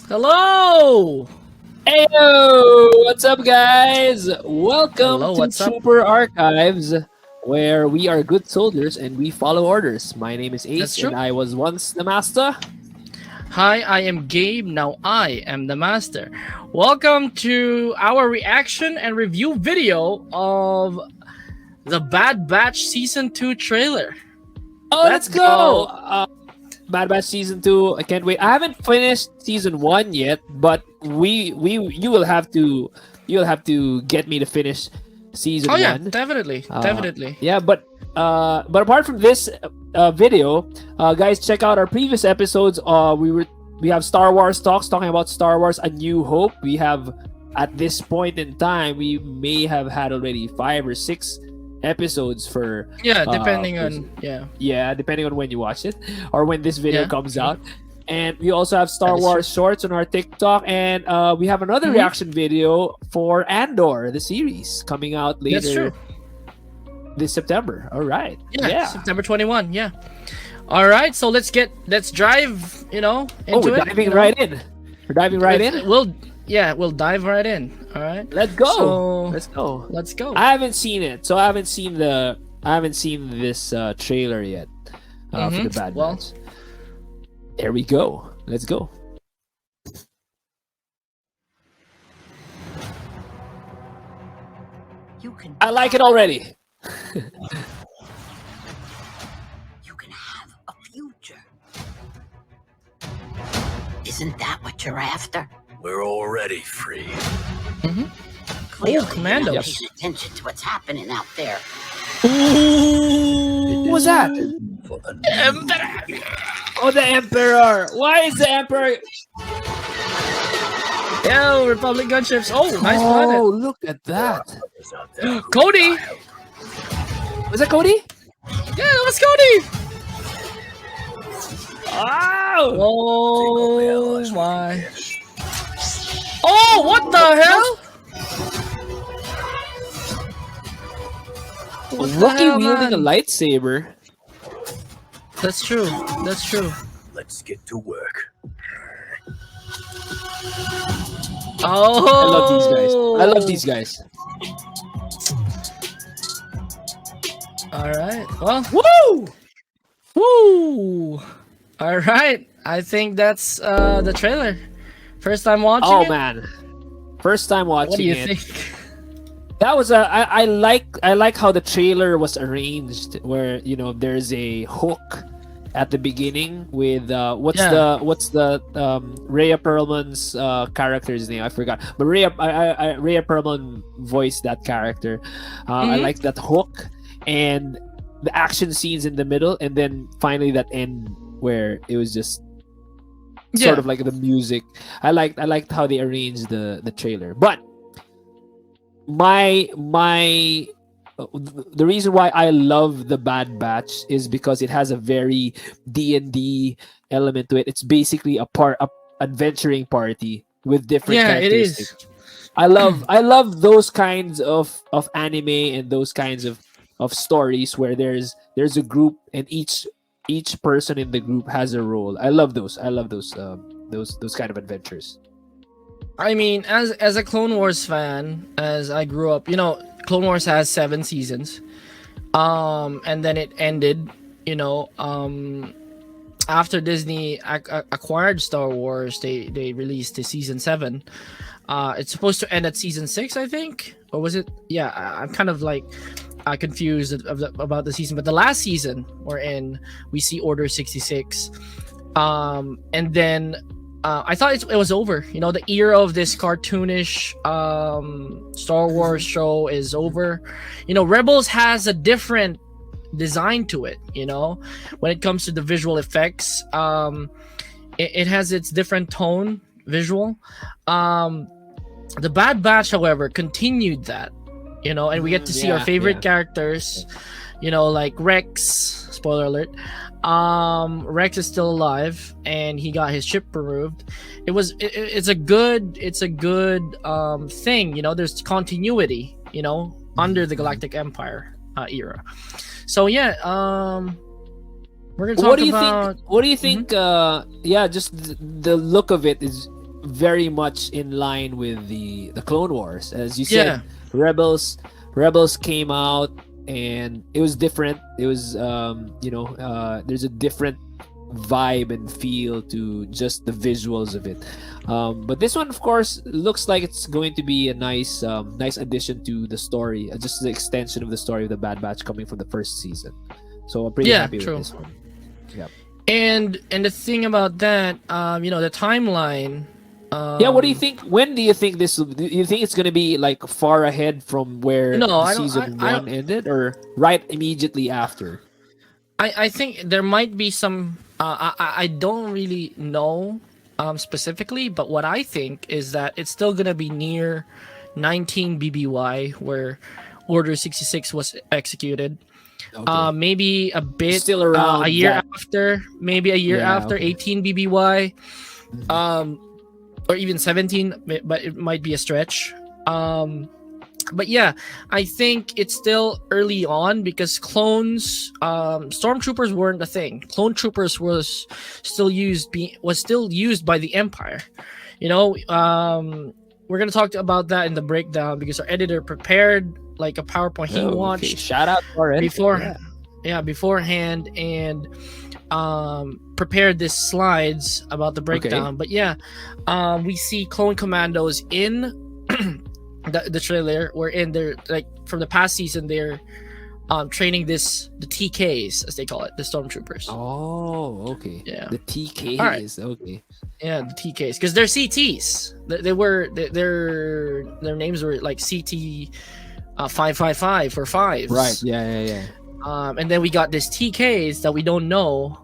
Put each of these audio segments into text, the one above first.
Hello! Heyo! What's up, guys? Welcome Hello, to what's up? Trooper Archives, where we are good soldiers and we follow orders. My name is That's Ace, and true. I was once the master. Hi, I am Gabe. Now I am the master. Welcome to our reaction and review video of the Bad Batch Season 2 trailer. Oh, let's Let's go! go! Bad Batch Season 2. I can't wait. I haven't finished Season 1 yet, but you will have to get me to finish Season Oh yeah, 1. definitely. Yeah, but apart from this video, guys, check out our previous episodes. We have Star Wars talks talking about Star Wars: A New Hope. We have at this point in time we may have had already 5 or 6 episodes for Yeah, depending for- on depending on when you watch it or when this video Yeah. comes out. And we also have Star That is Wars shorts on our TikTok, and we have another Mhm. reaction video for Andor, the series, coming out That's later true. this September. All right. Yeah, September 21. Yeah. All right, so let's drive, Oh, into we're it. diving right in. We're diving right in. We'll dive right in. All right. Let's go. So, Let's go. let's go. I haven't seen it, so I haven't seen this trailer yet for the Bad Well- Batch. There we go. Let's go. You can I like it already. you can have a future. Isn't that what you're after? We're already free. Clearly, Commando. you're not paying attention to what's happening out there. Who was that? For the Oh, the Emperor. Why is the Emperor? Yo, Republic gunships. Oh, nice Oh, planet. look at that. others out there. Cody. Was that Cody? Yeah, that was Cody. Wow. Oh my. Oh, what the hell? What the Lucky hell, wielding a man? lightsaber. That's true. That's true. Let's get to work. Oh, I love these guys. I love these guys. All right. Well, Woo! woo. All right. I think that's the trailer. First time watching Oh it? man, first time watching What do you it. think? That was I like how the trailer was arranged, where there's a hook at the beginning with what's Yeah. the Rhea Perlman's character's name, I forgot, but Rhea Perlman voiced that character. I Mhm. like that hook and the action scenes in the middle, and then finally that end where it was just sort of like the music. I liked how they arranged the trailer. But my the reason why I love the Bad Batch is because it has a very D&D element to it. It's basically a adventuring party with different Yeah, it characteristics. is. I love those kinds of anime and those kinds of stories where there's a group and each person in the group has a role. I love those kind of adventures. I mean, as a Clone Wars fan, as I grew up, Clone Wars has 7 seasons. And then it ended, after Disney acquired Star Wars, they released the season 7. It's supposed to end at season 6, I think, or was it? Yeah, I'm kind of like confused about the season. But the last season we're in, we see Order 66, and then I thought it was over. The era of this cartoonish Star Wars show is over. Rebels has a different design to it. When it comes to the visual effects, it has its different tone visual. The Bad Batch, however, continued that. And we get to see our favorite characters. Like Rex. Spoiler alert. Rex is still alive, and he got his chip removed. It's a good thing. There's continuity. Under the Galactic Empire era. So yeah, we're gonna talk What do you about. think? What do you think? Yeah, just the look of it is very much in line with the Clone Wars. As you Yeah. said, Rebels came out and it was different. It was there's a different vibe and feel to just the visuals of it. But this one, of course, looks like it's going to be a nice addition to the story, just the extension of the story of the Bad Batch coming from the first season. So I'm pretty happy true. with this one. Yeah. And the thing about that, the timeline. What do you think? When do you think this? Do you think it's gonna be like far ahead from where No, the I don't- season I one don't- ended, or right immediately after? I think there might be some. I don't really know specifically, but what I think is that it's still gonna be near 19 BBY where Order 66 was executed. Okay. Maybe a bit Still around a year that. after, maybe a year Yeah, after okay. 18 BBY, or even 17, but it might be a stretch. But yeah, I think it's still early on because clones, stormtroopers weren't a thing. Clone troopers was still used by the Empire. We're gonna talk about that in the breakdown because our editor prepared like a PowerPoint he Oh, okay. watched Shout out to our editor, before, yeah. beforehand, and prepared these slides about the breakdown. But yeah, we see clone commandos in the trailer. We're in there, like from the past season, they're training the TKs, as they call it, the stormtroopers. Oh, okay. Yeah. The TKs. All right. Okay. Yeah, the TKs, because they're CTs. Their names were like CT 555 for fives. Right. Yeah. And then we got this TKs that we don't know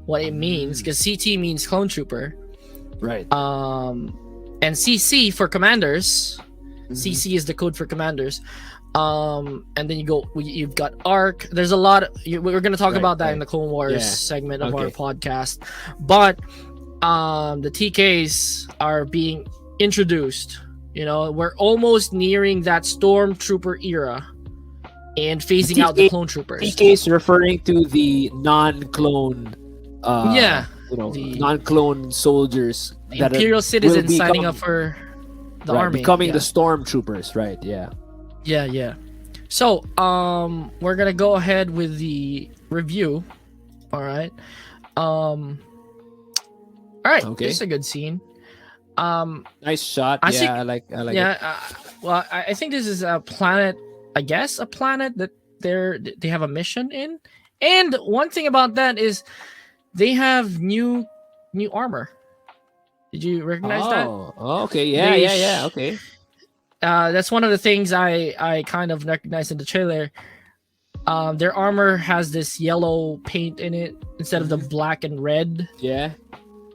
what it means, because CT means clone trooper. Right. And CC for commanders. CC is the code for commanders. And then you've got ARC. There's a lot. We're going to talk about that in the Clone Wars segment of our podcast. But the TKs are being introduced. We're almost nearing that Stormtrooper era and phasing out the clone troopers. TKs referring to the non-clone. The non-clone soldiers. The Imperial citizens signing up for the army, becoming the stormtroopers, right? Yeah. Yeah. So, we're gonna go ahead with the review. All right. Okay. This is a good scene. Nice shot. I like it. Yeah. Well, I think this is a planet. I guess a planet that they have a mission in. And one thing about that is they have new armor. Did you recognize that? Oh, okay. Yeah. Okay. That's one of the things I kind of recognized in the trailer. Their armor has this yellow paint in it instead of the black and red. Yeah.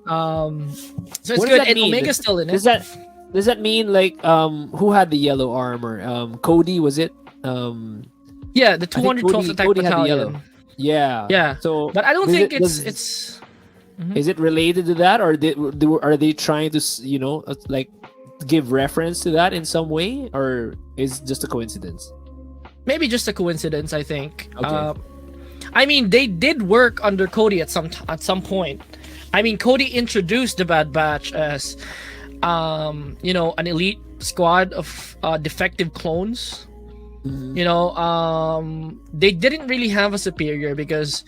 So it's What does good. that And mean? Omega's still in it. Does that mean like who had the yellow armor? Cody, was it? Yeah, the 212th Attack Cody had the Battalion. yellow. Yeah. Yeah. So, But I don't does think it- it's does- it's. Is it related to that, or are they trying to like give reference to that in some way, or is it just a coincidence? Maybe just a coincidence, I think. Okay. I mean, they did work under Cody at some point. I mean, Cody introduced the Bad Batch as, an elite squad of defective clones. They didn't really have a superior because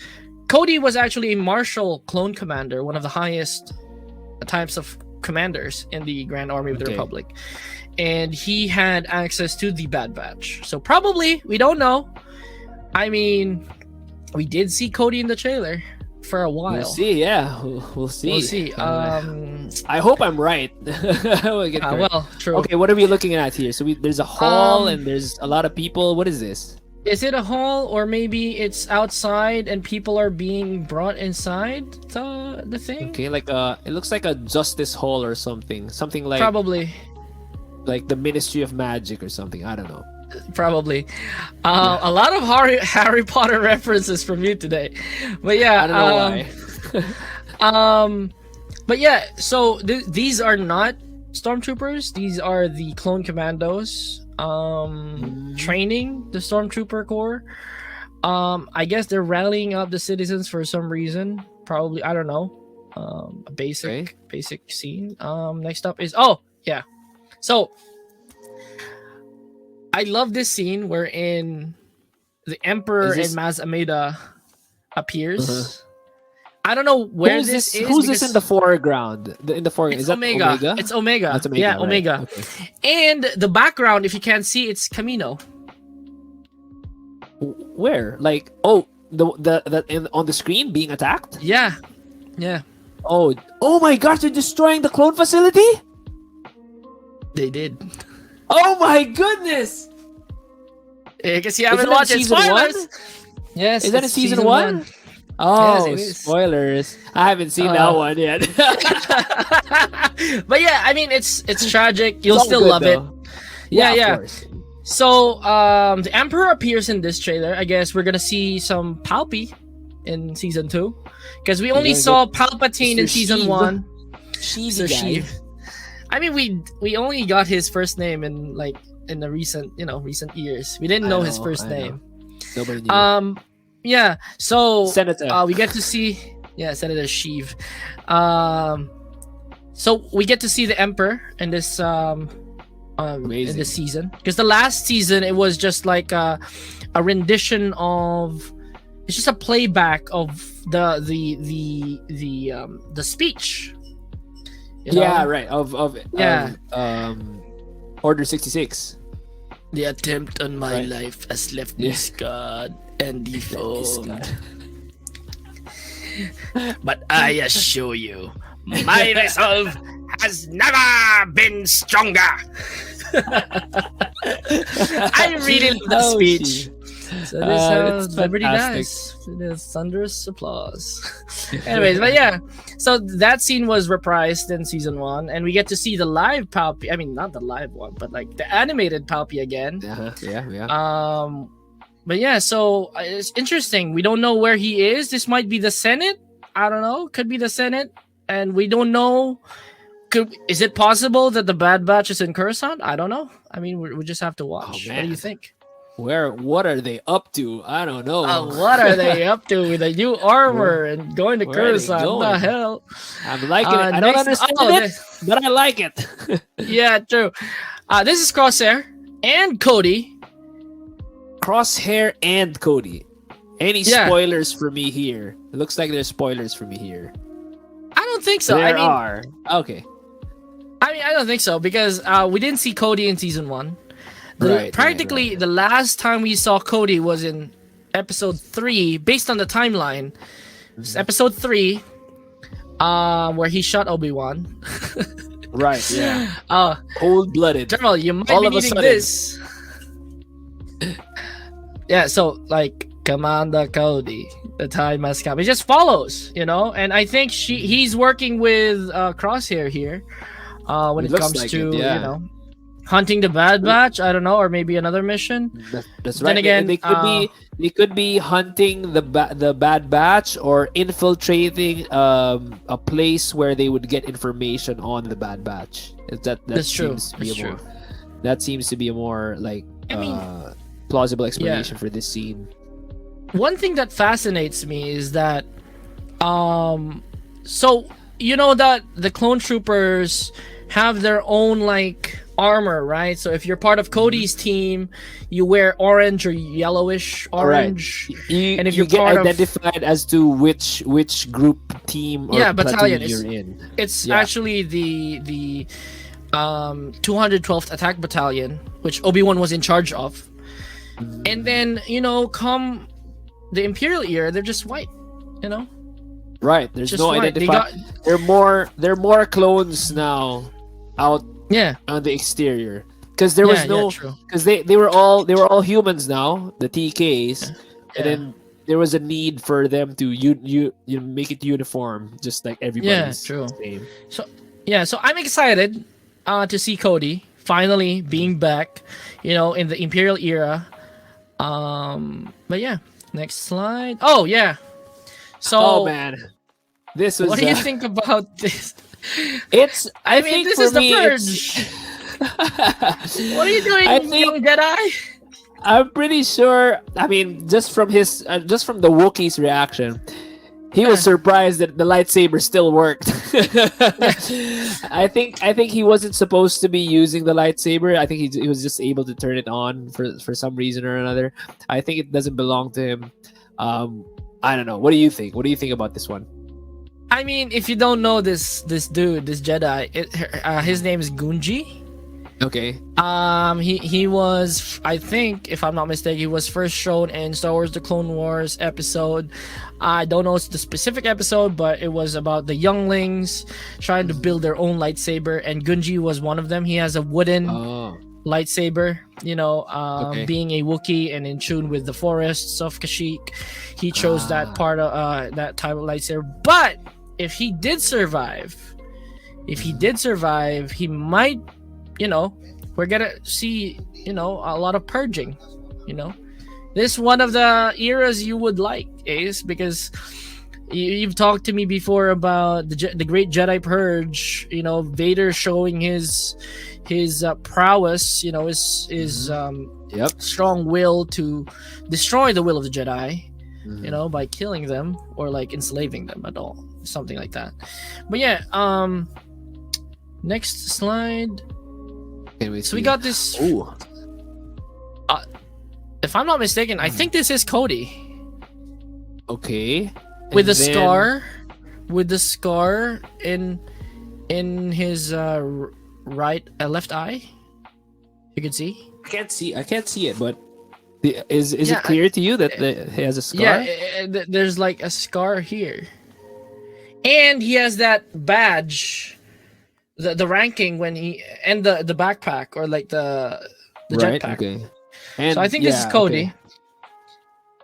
Cody was actually a Marshal clone commander, one of the highest types of commanders in the Grand Army of the Republic. And he had access to the Bad Batch. So probably, we don't know. I mean, we did see Cody in the trailer for a while. We'll see. Yeah, we'll see. We'll see. I hope I'm right. We'll get correct. Well, true. Okay, what are we looking at here? So there's a hall and there's a lot of people. What is this? Is it a hall, or maybe it's outside and people are being brought inside the thing? Okay, like it looks like a justice hall or something like Probably. like the Ministry of Magic or something. I don't know. Probably. A lot of Harry Potter references from you today, but yeah, I don't know why. But yeah, so these are not stormtroopers. These are the clone commandos training the stormtrooper corps. I guess they're rallying up the citizens for some reason, probably. I don't know. A basic Okay. basic scene. Next up is so I love this scene wherein the Emperor Is this- and Maz Ameda appears. Uh-huh. I don't know where Who's this is. Who's this in the because foreground? In the foreground, It's is that Omega. Omega? It's Omega. That's Omega. Yeah, right. Omega. Okay. And the background, if you can't see, it's Camino. Where? Like, on the screen being attacked? Yeah, yeah, Oh my gosh! They're destroying the clone facility. they did. Oh my goodness! I guess you haven't that in watched it. season Spoilers. one? Yes, Is that in it's season one? Oh, Yes, it is. spoilers! I haven't seen that one yet. But yeah, I mean, it's tragic. You'll It's all still good, love it. though. Yeah, of yeah. course. So, the Emperor appears in this trailer. I guess we're gonna see some Palpy in season 2, because we only gonna saw Palpatine in Mr. season Sheev. 1. Sheevy So guy. Sheev. I mean, we only got his first name in the recent years. We didn't know his first I know. name. Nobody knew. Yeah. So Senator. we get to see Senator Sheev. So we get to see the Emperor in this in Amazing. this season, because the last season it was just like a rendition of, it's just a playback of the speech. You know? Yeah, right. Of Yeah. Order 66. The attempt on my Right. life has left me Yeah. scarred and deformed. But I assure you, my resolve has never been stronger. I really love that Oh, speech. So this it's Liberty fantastic. dies. There's thunderous applause. Anyways, but yeah, so that scene was reprised in season 1, and we get to see the live Palpy. I mean, not the live one, but like the animated Palpy again. Yeah. But yeah, so it's interesting. We don't know where he is. This might be the Senate. I don't know. Could be the Senate, and we don't know. Is it possible that the Bad Batch is in Coruscant? I don't know. I mean, we just have to watch. What do man. you think? What are they up to? I don't know. What are they up to with the new armor and going to Where are they Coruscant? What the going? hell? I'm liking it. I don't Next- understand oh, it, but I like it. Yeah, true. This is Crosshair and Cody. Crosshair and Cody. Any Yeah. spoilers for me here? It looks like there's spoilers for me here. I don't think so. There I mean, are. Okay. I don't think so, because we didn't see Cody in season 1. Right, Practically, the last time we saw Cody was in episode 3, based on the timeline. It's episode 3, where he shot Obi-Wan. Right, yeah. Uh, Cold-blooded. General, you might All be of a needing sudden. this. Yeah, so like Commander Cody, the time has come. It just follows, and I think he's working with Crosshair here, when It it looks comes like to it, yeah. hunting the Bad Batch. I don't know, or maybe another mission. That's Then right. again, they could be hunting the Bad Batch, or infiltrating a place where they would get information on the Bad Batch. That's true. Seems to be That's a more, true. that seems to be a more like I mean, plausible explanation for this scene. one thing that fascinates me is that, so that the clone troopers have their own like armor, right? So if you're part of Cody's team, you wear orange or yellowish orange. And if you you're get part of- identified as to which group, team, or battalion. platoon you're in. It's Yeah. actually the 212th Attack Battalion, which Obi-Wan was in charge of. And then, come the Imperial era, they're just white, Right. There's just no white. They identifier. They're more clones now out Yeah. on the exterior, because there was Yeah, no, true. because they were all humans now, the TKs, Yeah. and then there was a need for them to you make it uniform, just like everybody's true. same. So I'm excited to see Cody finally being back, in the Imperial era. But yeah, next slide. Oh yeah. So Oh man, this was. what do you think about this? It's. I think mean, this for is the me, Purge. What are you doing, I think- young Jedi? I'm pretty sure. I mean, just from the Wookiee's reaction, he was surprised that the lightsaber still worked. I think he wasn't supposed to be using the lightsaber. I think he was just able to turn it on for some reason or another. I think it doesn't belong to him. I don't know. What do you think? What do you think about this one? I mean, if you don't know this dude, this Jedi, his name is Gunji. Okay. He was, I think, if I'm not mistaken, he was first shown in Star Wars: The Clone Wars episode. I don't know the specific episode, but it was about the younglings trying to build their own lightsaber, and Gunji was one of them. He has a wooden lightsaber, Okay. being a Wookiee and in tune with the forests of Kashyyyk. He chose that part of that type of lightsaber. But if he did survive, he might, we're gonna see, a lot of purging. This one of the eras you would like, Ace, because you've talked to me before about the Great Jedi Purge. Vader showing his prowess. His strong will to destroy the will of the Jedi. By killing them or like enslaving them at all, something like that. But yeah, next slide. So we got this. Ooh. If I'm not mistaken, I think this is Cody. Okay. With And the then- scar, in his left eye. You can see. I can't see it, but is Yeah, it clear to you that he has a scar? Yeah, there's like a scar here, and he has that badge, the ranking when he and the backpack or like the right. jetpack. Okay. And So I think this is yeah, Cody. okay.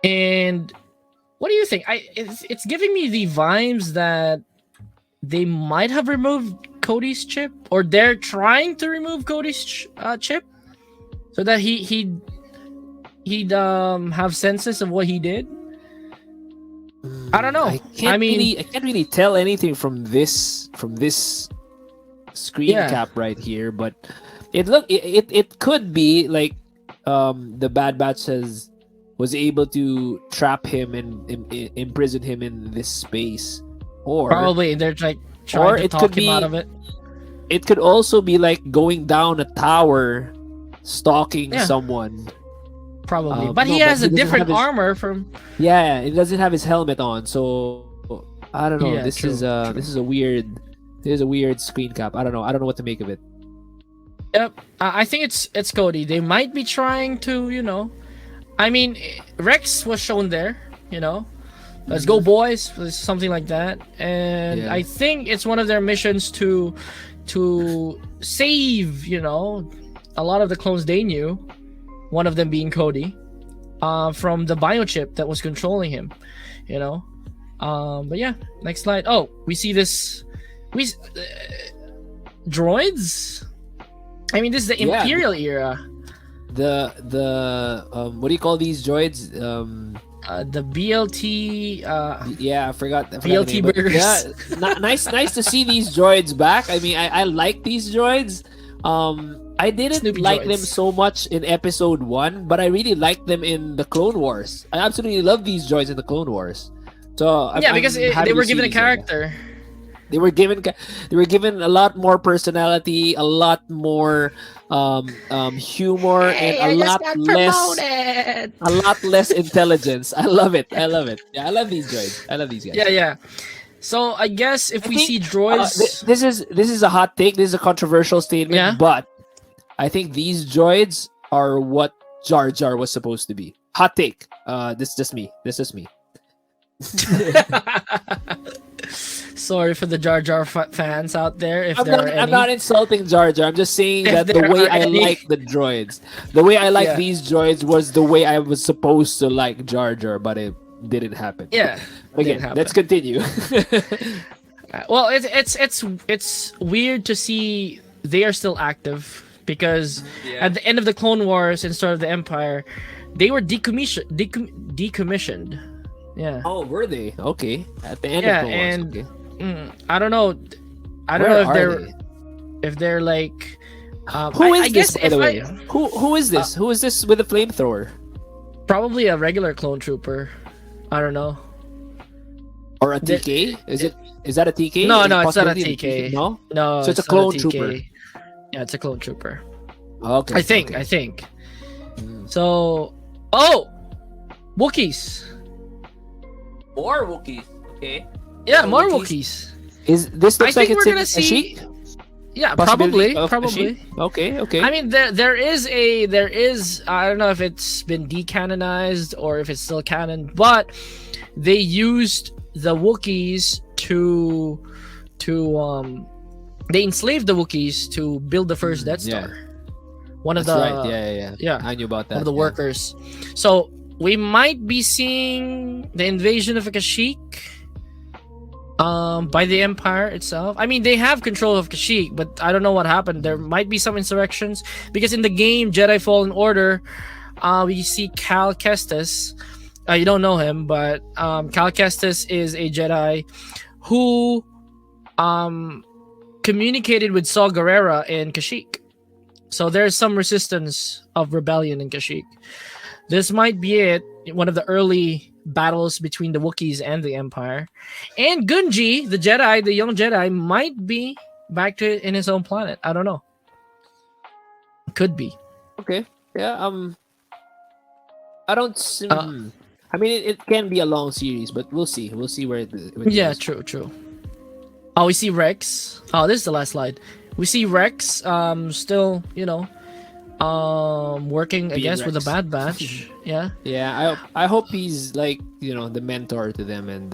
And what do you think? It's giving me the vibes that they might have removed Cody's chip, or they're trying to remove Cody's chip, so that he'd have senses of what he did. I don't know. I can't really tell anything from this screen Yeah. cap right here, but it could be like the Bad Batch was able to trap him and imprison him in this space, or Probably they're like trying to it talk could him be- out of it. it could also be like going down a tower, stalking Yeah. someone. Probably, no, but he but has he a doesn't different have his- armor from. Yeah, it doesn't have his helmet on, so I don't know. Yeah, this true, is a weird screen cap. I don't know what to make of it. Yep, I think it's Cody. They might be trying to, I mean, Rex was shown there. Let's go, boys, something like that. And Yeah. I think it's one of their missions to save, a lot of the clones they knew. One of them being Cody, from the biochip that was controlling him. But yeah, next slide. Oh, we see this. Droids. I mean, this is the Yeah. Imperial era. The what do you call these droids? The BLT. Yeah, I forgot the BLT name, but burgers. Yeah, nice to see these droids back. I mean, I like these droids. I didn't Snoopy like droids. them so much in episode 1, but I really liked them in the Clone Wars. I absolutely love these droids in the Clone Wars. So Yeah, because I'm happy they to were see given a these again. character. They were given a lot more personality, a lot more humor, and a lot less intelligence. I love it. Yeah, I love these droids. I love these guys. Yeah. So I guess if I we think, see droids, this is a hot take. This is a controversial statement, Yeah. but I think these droids are what Jar Jar was supposed to be. Hot take. This is just me. sorry for the Jar Jar fans out there, if there are any. I'm not insulting Jar Jar. I'm just saying If that the there way are I any. like the droids, the way I like Yeah. these droids was the way I was supposed to like Jar Jar, but it didn't happen. Yeah. Okay, didn't happen. let's continue. Well, it's weird to see they are still active, because at the end of the Clone Wars and start of the Empire, they were decommissioned. Yeah. Oh, were they? Okay. At the end Yeah, of Clone Wars. and- Okay. I don't know. I don't Where know are if they're like. Who is I this, guess by the if way? Who is this? Who is this with a flamethrower? probably a regular clone trooper. I don't know. Or a TK? Is that a TK? No, no, it's not a Possibility of TK. No? No, So it's a not clone TK. trooper. Yeah, it's a clone trooper. Okay. I think. So, Wookiees. More Wookiees. Okay. Yeah, more Wookiees. Wookiees. Is this looks I like think it's we're in gonna see. Kashyyyk? Yeah, Possibility probably, of probably. Kashyyyk? Okay. I mean, there is I don't know if it's been decanonized or if it's still canon, but they used the Wookiees to they enslaved the Wookiees to build the first Death yeah. Star. One of That's the right. Yeah. I knew about that. of the yeah. workers. So we might be seeing the invasion of Kashyyyk by the Empire itself. I mean, they have control of Kashyyyk, but I don't know what happened. There might be some insurrections because in the game Jedi Fallen Order, we see Cal Kestis. You don't know him, but Cal Kestis is a Jedi who communicated with Saw Gerrera in Kashyyyk. So there's some resistance of rebellion in Kashyyyk. This might be it. One of the early battles between the Wookiees and the Empire. And Gunji, the Jedi, the young Jedi, might be back in his own planet. I don't know. Could be. Okay. Yeah. I don't. I mean, it can be a long series, but we'll see. We'll see where it Yeah, goes. true. Oh, we see Rex. Oh, this is the last slide. We see Rex still, working, I Being guess, with the Rex. Bad Batch. Yeah. Yeah. I hope he's like the mentor to them, and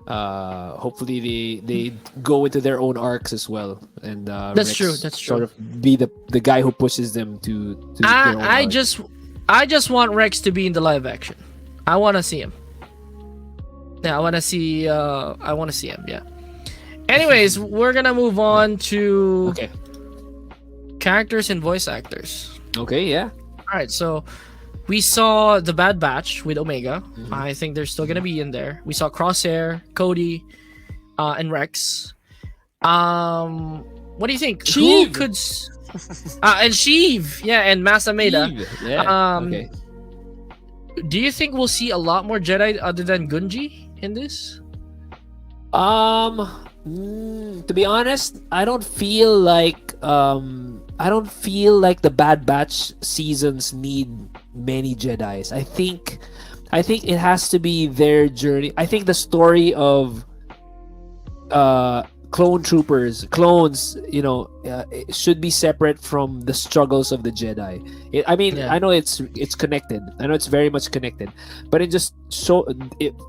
hopefully they go into their own arcs as well, and That's Rex true, that's Sort true. of be the guy who pushes them to their own I arc. just want Rex to be in the live action. I want to see him. Yeah, I want to see him, yeah. Anyways, we're going to move on to Okay. characters and voice actors. Okay. Yeah. All right, so we saw the Bad Batch with Omega. I think they're still going to be in there. We saw Crosshair, Cody, and Rex. What do you think? Who Sheev. could and Sheev, yeah, and Masameda. Yeah. Um, okay. Do you think we'll see a lot more Jedi other than Gunji in this? To be honest, I don't feel like the Bad Batch seasons need many Jedis. I think it has to be their journey. I think the story of clones, it should be separate from the struggles of the Jedi. Yeah. I know it's connected. I know it's very much connected, but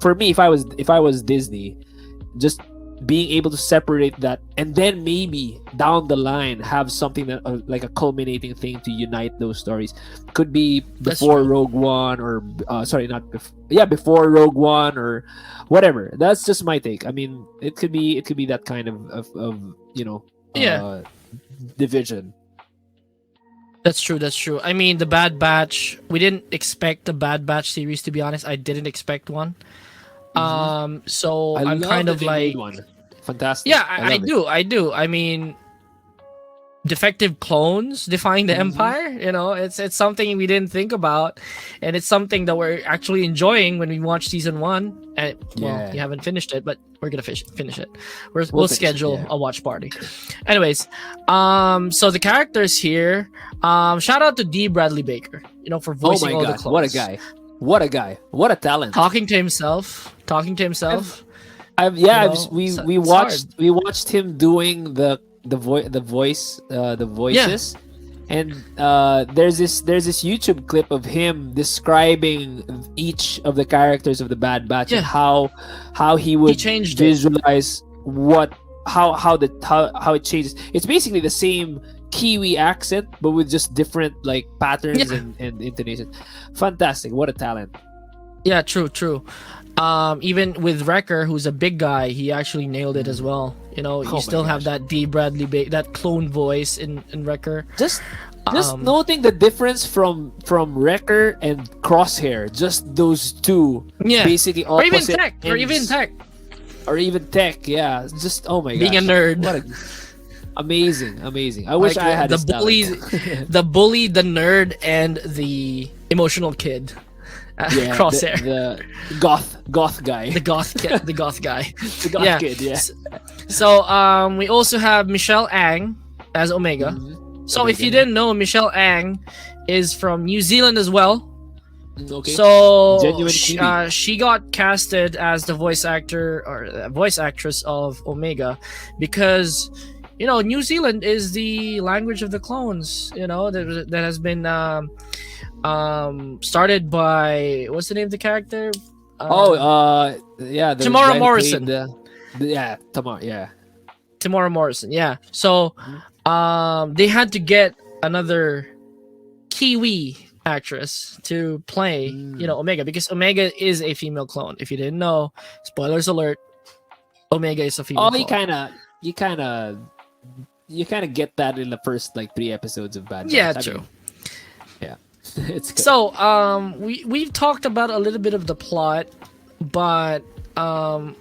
for me, if I was Disney, just being able to separate that, and then maybe down the line have something that like a culminating thing to unite those stories. Could be before Rogue One, or before Rogue One, or whatever. That's just my take. I mean, it could be that kind of division. That's true. I mean, the Bad Batch, we didn't expect the Bad Batch series, to be honest. I didn't expect one. So I'm love kind that of they like, made one. Fantastic. yeah, I I love it. do. I mean, defective clones defying the Empire, it's something we didn't think about, and it's something that we're actually enjoying when we watch season 1. And Yeah. you haven't finished it, but we're gonna finish it. We'll finish it, schedule yeah. a watch party. Anyways, so the characters here, shout out to D. Bradley Baker, for Oh voicing my all the god! clones. What a guy! What a talent! Talking to himself. We watched him doing the voices, and there's this YouTube clip of him describing each of the characters of the Bad Batch, and how he would changed it. visualize how it changes. It's basically the same Kiwi accent, but with just different like patterns and intonation. Fantastic! What a talent! Yeah, true. Even with Wrecker, who's a big guy, he actually nailed it as well. You my still have gosh. that D. Bradley that clone voice in Wrecker. Just noting the difference from Wrecker and Crosshair, just those two, Yeah. basically Or even opposite Tech. or even Tech. Yeah, just oh my god, Being a nerd. What amazing! I wish I had the his bully, talent. the bully, the nerd, and the emotional kid. Yeah, Crosshair. the goth guy. The goth kid, the goth guy. The goth yeah. kid, yeah. So we also have Michelle Ang as Omega. Mhm. So if Omega. you didn't know, Michelle Ang is from New Zealand as well. Okay. So Genuine cutie. she got casted as the voice actor or voice actress of Omega because New Zealand is the language of the clones. That has been started by, what's the name of the character? Yeah, the Tamara guy who Morrison. played Tamara, yeah. Tamara Morrison. Yeah. So they had to get another Kiwi actress to play Omega, because Omega is a female clone. If you didn't know, spoilers alert, Omega is a female clone. You kind of get that in the first like 3 episodes of Bad Batch. Yeah, I true. mean, yeah. It's good. So we've talked about a little bit of the plot, but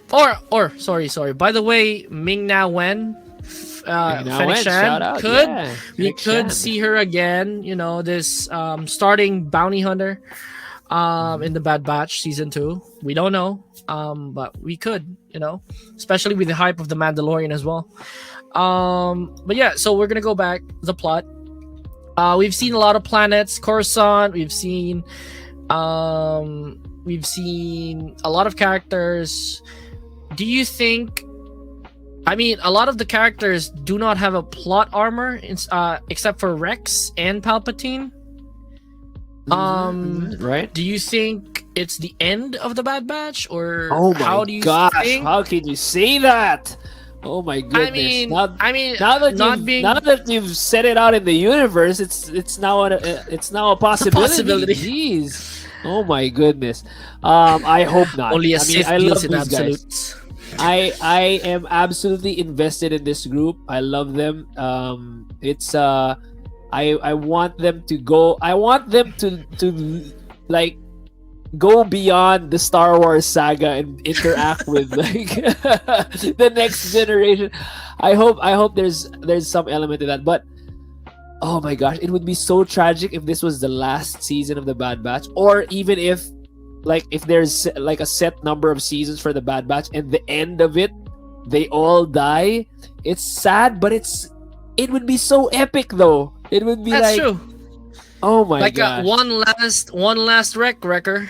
sorry, by the way, Ming Na Wen, Fennec shout Shan, out. we Fennec could Shan. see her again, this starting bounty hunter in the Bad Batch season 2. We don't know, but we could, especially with the hype of the Mandalorian as well. But yeah, so we're gonna go back the plot. We've seen a lot of planets, Coruscant. We've seen a lot of characters. Do you think? I mean, a lot of the characters do not have a plot armor, except for Rex and Palpatine. Right? Do you think it's the end of the Bad Batch, or Oh my how do you gosh! think? How can you say that? Oh my goodness! I mean, now that you've set it out in the universe, it's now a possibility. Jeez! Oh my goodness! I hope not. Only a I mean, Sith I love deals in these guys. absolutes. I am absolutely invested in this group. I love them. I want them to go. I want them to like go beyond the Star Wars saga and interact with like the next generation. I hope there's some element of that. But oh my gosh, it would be so tragic if this was the last season of the Bad Batch, or even if there's like a set number of seasons for the Bad Batch and the end of it they all die. It's sad, but it would be so epic though. It would be That's like, true. oh my Like gosh. one last wrecker.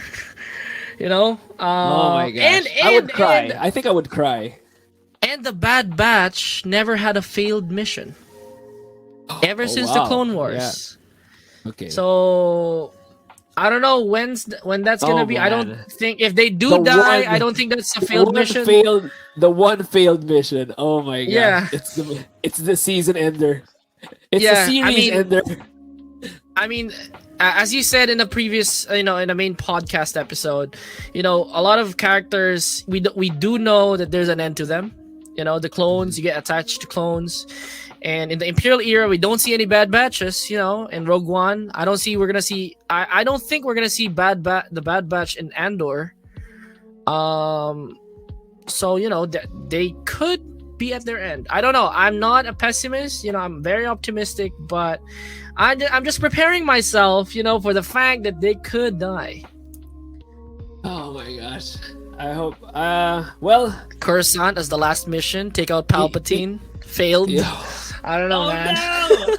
Oh my gosh. And I would cry. I think I would cry. And the Bad Batch never had a failed mission ever since the wow. Clone Wars. Yeah. Okay. So I don't know when that's gonna Oh, be. I don't man. think if they do The die, one- I don't think that's a failed mission. The one failed mission. Oh my god. Yeah. It's the season ender. It's Yeah, the I series mean- ender. I mean, as you said in the previous, in the main podcast episode, a lot of characters we do know that there's an end to them. The clones, you get attached to clones, and in the Imperial era, we don't see any Bad Batches. In Rogue One, I don't think we're gonna see the Bad Batch in Andor. So they could be at their end. I don't know. I'm not a pessimist. I'm very optimistic, but I'm just preparing myself, for the fact that they could die. Oh my gosh. I hope well, Coruscant as the last mission, take out Palpatine, failed. yeah. I don't know, man. No!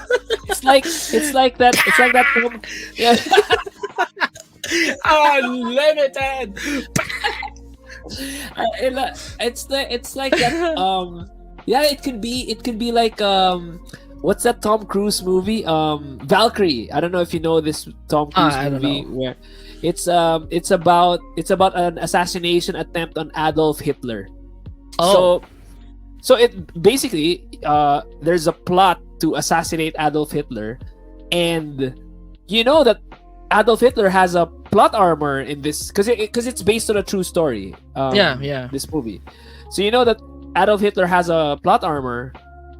It's like that film. Yeah. Unlimited. It's like that. Yeah, it could be like what's that Tom Cruise movie? Valkyrie. I don't know if you know this Tom Cruise I don't movie know. where it's about an assassination attempt on Adolf Hitler. Oh. So it basically there's a plot to assassinate Adolf Hitler, and you know that Adolf Hitler has a plot armor in this because it's based on a true story. Yeah. This movie, so you know that Adolf Hitler has a plot armor,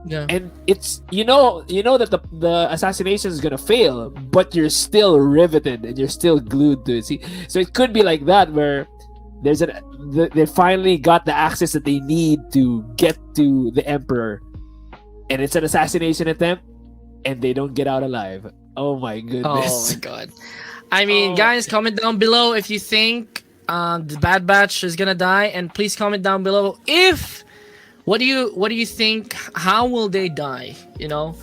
Yeah. and it's you know that the assassination is gonna fail, but you're still riveted and you're still glued to it. See, so it could be like that where they finally got the access that they need to get to the Emperor, and it's an assassination attempt, and they don't get out alive. Oh my Oh goodness! my god. I mean, Oh. guys, comment down below if you think the Bad Batch is gonna die, and please comment down below if what do you think? How will they die? You know,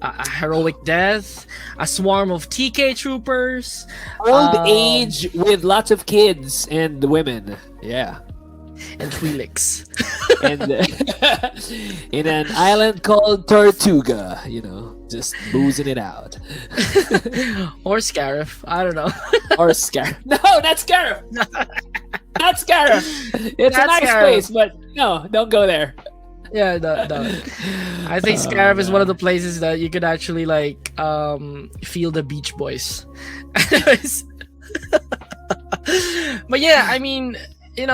a heroic death, a swarm of TK troopers, Old age with lots of kids and women. Yeah. and Twi'leks. And in an island called Tortuga, just boozing it out. Or Scarif. I don't know. Or Scarif. No, not Scarif. Not Scarif. It's a Not nice Scarif. place, but no, don't go there. Yeah, no. I think Scarif is one of the places that you could actually like feel the Beach Boys. Anyways. But yeah, I mean, we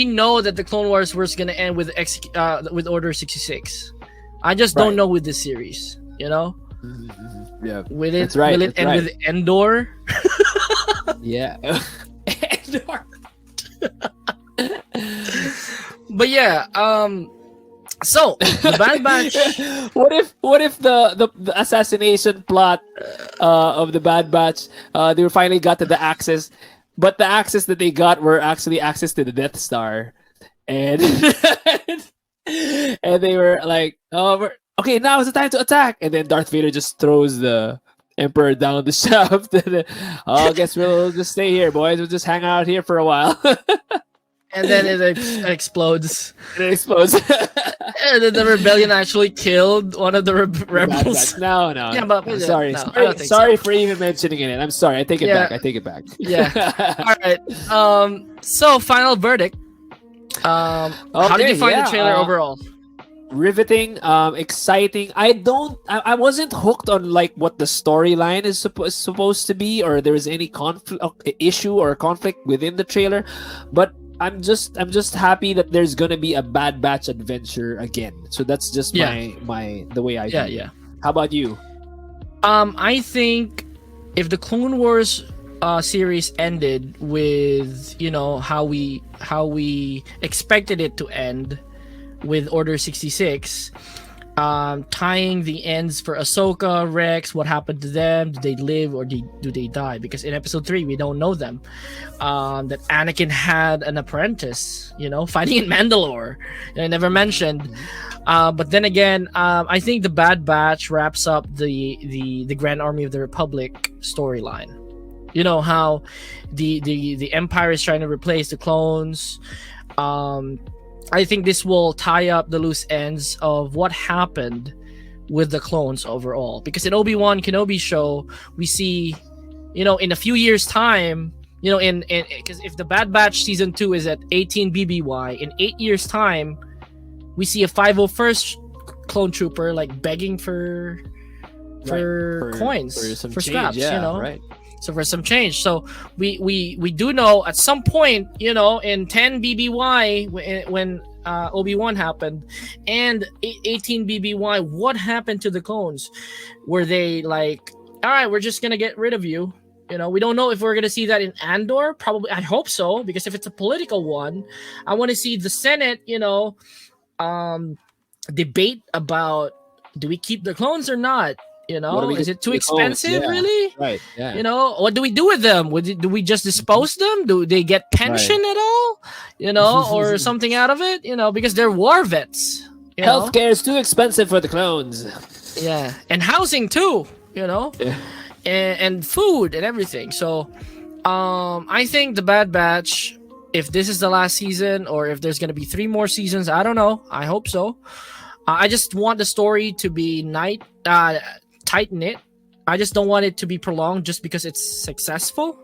know that the Clone Wars was gonna end with Order 66. I just don't Right. know with this series, Yeah, Will it That's right, will it that's end right. with Endor? yeah. Endor. But yeah, so the Bad Batch. What if the assassination plot of the Bad Batch they finally got to the Axis, but the access that they got were actually access to the Death Star, and and they were like, oh, okay, now is the time to attack, and then Darth Vader just throws the Emperor down the shaft. And, I guess we'll just stay here, boys. We'll just hang out here for a while. And then it explodes. It explodes. And then the rebellion actually killed one of the rebels. No. Yeah, but- I'm sorry. no, I sorry, don't think sorry for even mentioning it. I'm sorry. I take it Yeah. back. I take it back. Yeah. All right. So final verdict. How did Okay, you find yeah, the trailer overall? Riveting, exciting. I wasn't hooked on like what the storyline is supposed to be, or there is any issue or conflict within the trailer, but I'm just happy that there's gonna be a Bad Batch adventure again. So that's just Yeah. the way I feel. Yeah. How about you? I think if the Clone Wars series ended with how we expected it to end with Order 66, tying the ends for Ahsoka, Rex, what happened to them, do they live or do they die? Because in episode 3 we don't know them. That Anakin had an apprentice, fighting in Mandalore, I never mentioned. But then again, I think the Bad Batch wraps up the Grand Army of the Republic storyline. How the Empire is trying to replace the clones. I think this will tie up the loose ends of what happened with the clones overall. Because in Obi-Wan Kenobi show, we see, in a few years' time, because if the Bad Batch season 2 is at 18 BBY, in 8 years' time, we see a 501st clone trooper like begging for coins, for scraps, right. So for some change, so we do know at some point, in 10 BBY when Obi-Wan happened, and 18 BBY, what happened to the clones? Were they like, all right, we're just gonna get rid of you? We don't know if we're gonna see that in Andor. Probably, I hope so, because if it's a political one, I want to see the Senate, debate about, do we keep the clones or not? What do we Is do it too with the clones? expensive? Yeah. Really? Right. Yeah. What do we do with them? Do we just dispose them? Do they get pension at all? Or something out of it? Because they're war vets. Healthcare is too expensive for the clones. Yeah, and housing too. Yeah. And food and everything. So, I think the Bad Batch, if this is the last season or if there's gonna be 3 more seasons, I don't know. I hope so. I just want the story to be tight knit. I just don't want it to be prolonged just because it's successful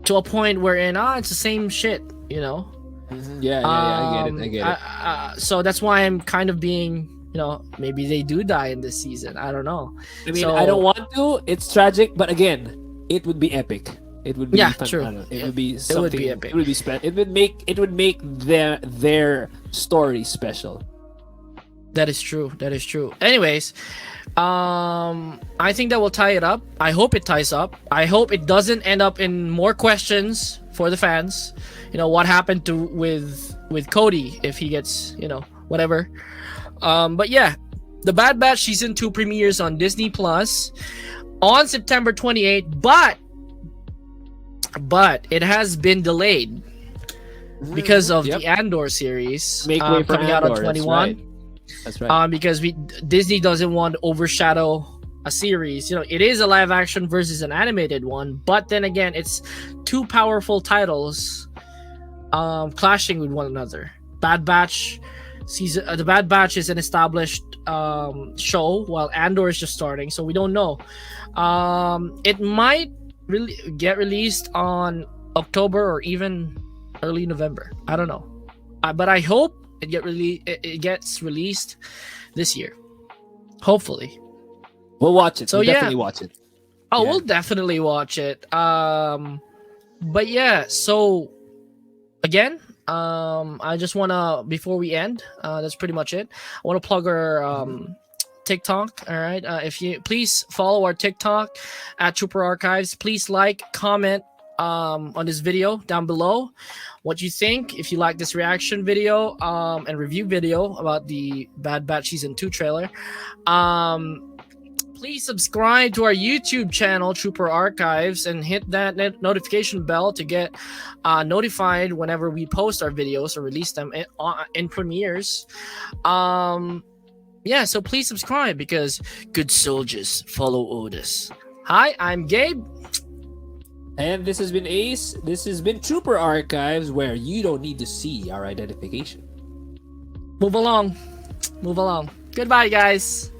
to a point wherein it's the same shit. Yeah, I get it. So that's why I'm kind of being, maybe they do die in this season. I don't know. I mean, So- I don't want to. It's tragic, but again, it would be epic. It would be true. I don't know, it would be It something. would be epic. It would be It would make their story special. That is true. Anyways, I think that will tie it up. I hope it ties up. I hope it doesn't end up in more questions for the fans. What happened with Cody if he gets, whatever. But yeah, the Bad Batch season 2 premieres on Disney Plus. on September 28th, but it has been delayed because of the Andor series Make way for coming out on Andor, 21. That's right. Because Disney doesn't want to overshadow a series. You know, it is a live action versus an animated one, but then again, it's two powerful titles clashing with one another. Bad Batch season, the Bad Batch is an established show, while Andor is just starting, so we don't know. It might really get released on October or even early November. I don't know, but I hope it gets released this year. Hopefully, We'll watch it. So, We'll yeah. definitely watch it. oh, Yeah. we'll definitely watch it. But yeah, so again, I just wanna, before we end, that's pretty much it. I want to plug our TikTok. All right, if you please follow our TikTok at Trooper Archives. Please like, comment on this video down below what you think, if you like this reaction video and review video about the Bad Batch season 2 trailer. Please subscribe to our YouTube channel, Trooper Archives, and hit that notification bell to get notified whenever we post our videos or release them in premieres. Yeah, so please subscribe, because good soldiers follow orders. Hi, I'm Gabe. And this has been Ace. This has been Trooper Archives, where you don't need to see our identification. Move along. Goodbye, guys.